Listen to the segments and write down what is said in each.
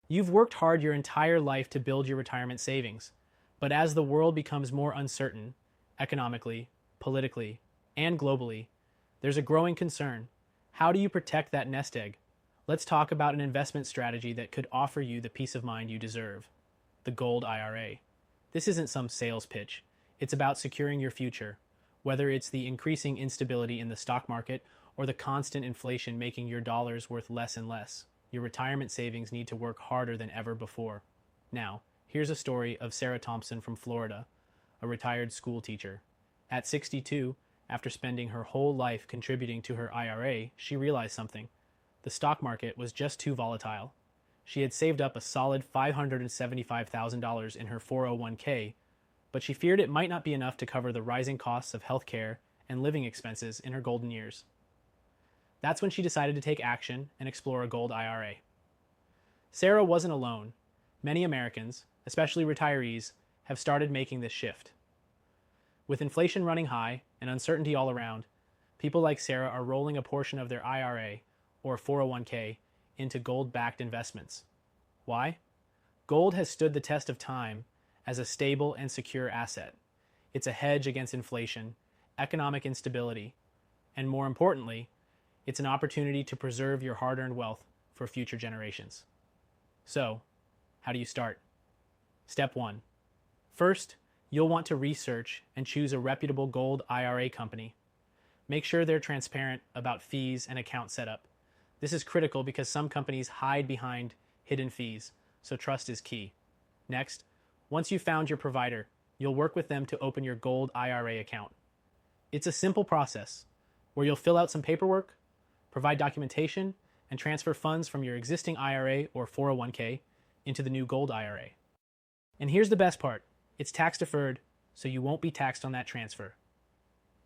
You've worked hard your entire life to build your retirement savings, but as the world becomes more uncertain, economically, politically, and globally, there's a growing concern. How do you protect that nest egg? Let's talk about an investment strategy that could offer you the peace of mind you deserve: the Gold IRA. This isn't some sales pitch, it's about securing your future, whether it's the increasing instability in the stock market or the constant inflation making your dollars worth less and less. Your retirement savings need to work harder than ever before. Now, here's a story of Sarah Thompson from Florida, a retired school teacher. At 62, after spending her whole life contributing to her IRA, she realized something. The stock market was just too volatile. She had saved up a solid $575,000 in her 401k, but she feared it might not be enough to cover the rising costs of healthcare and living expenses in her golden years. That's when she decided to take action and explore a gold IRA. Sarah wasn't alone. Many Americans, especially retirees, have started making this shift. With inflation running high and uncertainty all around, people like Sarah are rolling a portion of their IRA or 401k into gold-backed investments. Why? Gold has stood the test of time as a stable and secure asset. It's a hedge against inflation, economic instability, and more importantly, it's an opportunity to preserve your hard-earned wealth for future generations. So, how do you start? Step 1. First, you'll want to research and choose a reputable gold IRA company. Make sure they're transparent about fees and account setup. This is critical because some companies hide behind hidden fees, so trust is key. Next, once you've found your provider, you'll work with them to open your gold IRA account. It's a simple process where you'll fill out some paperwork, provide documentation, and transfer funds from your existing IRA or 401k into the new gold IRA. And here's the best part. It's tax deferred, so you won't be taxed on that transfer.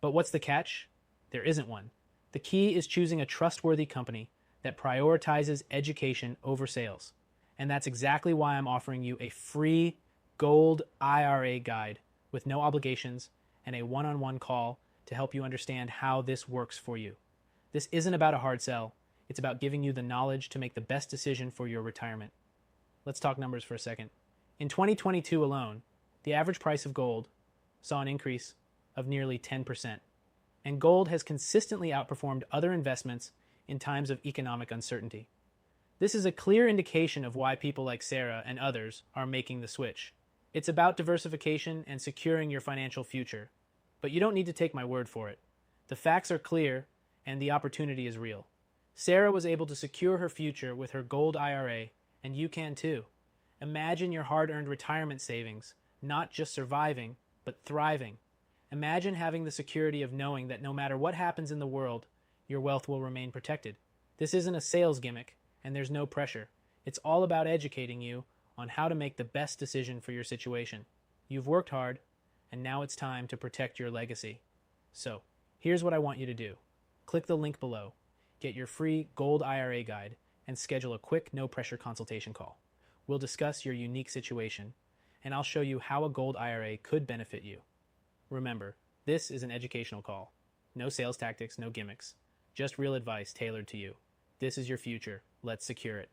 But what's the catch? There isn't one. The key is choosing a trustworthy company that prioritizes education over sales. And that's exactly why I'm offering you a free gold IRA guide with no obligations and a one-on-one call to help you understand how this works for you. This isn't about a hard sell. It's about giving you the knowledge to make the best decision for your retirement. Let's talk numbers for a second. In 2022 alone, the average price of gold saw an increase of nearly 10%. And gold has consistently outperformed other investments in times of economic uncertainty. This is a clear indication of why people like Sarah and others are making the switch. It's about diversification and securing your financial future. But you don't need to take my word for it. The facts are clear and the opportunity is real. Sarah was able to secure her future with her gold IRA, and you can too. Imagine your hard-earned retirement savings, not just surviving, but thriving. Imagine having the security of knowing that no matter what happens in the world, your wealth will remain protected. This isn't a sales gimmick, and there's no pressure. It's all about educating you on how to make the best decision for your situation. You've worked hard, and now it's time to protect your legacy. So, here's what I want you to do. Click the link below, get your free Gold IRA guide, and schedule a quick, no-pressure consultation call. We'll discuss your unique situation, and I'll show you how a Gold IRA could benefit you. Remember, this is an educational call. No sales tactics, no gimmicks. Just real advice tailored to you. This is your future. Let's secure it.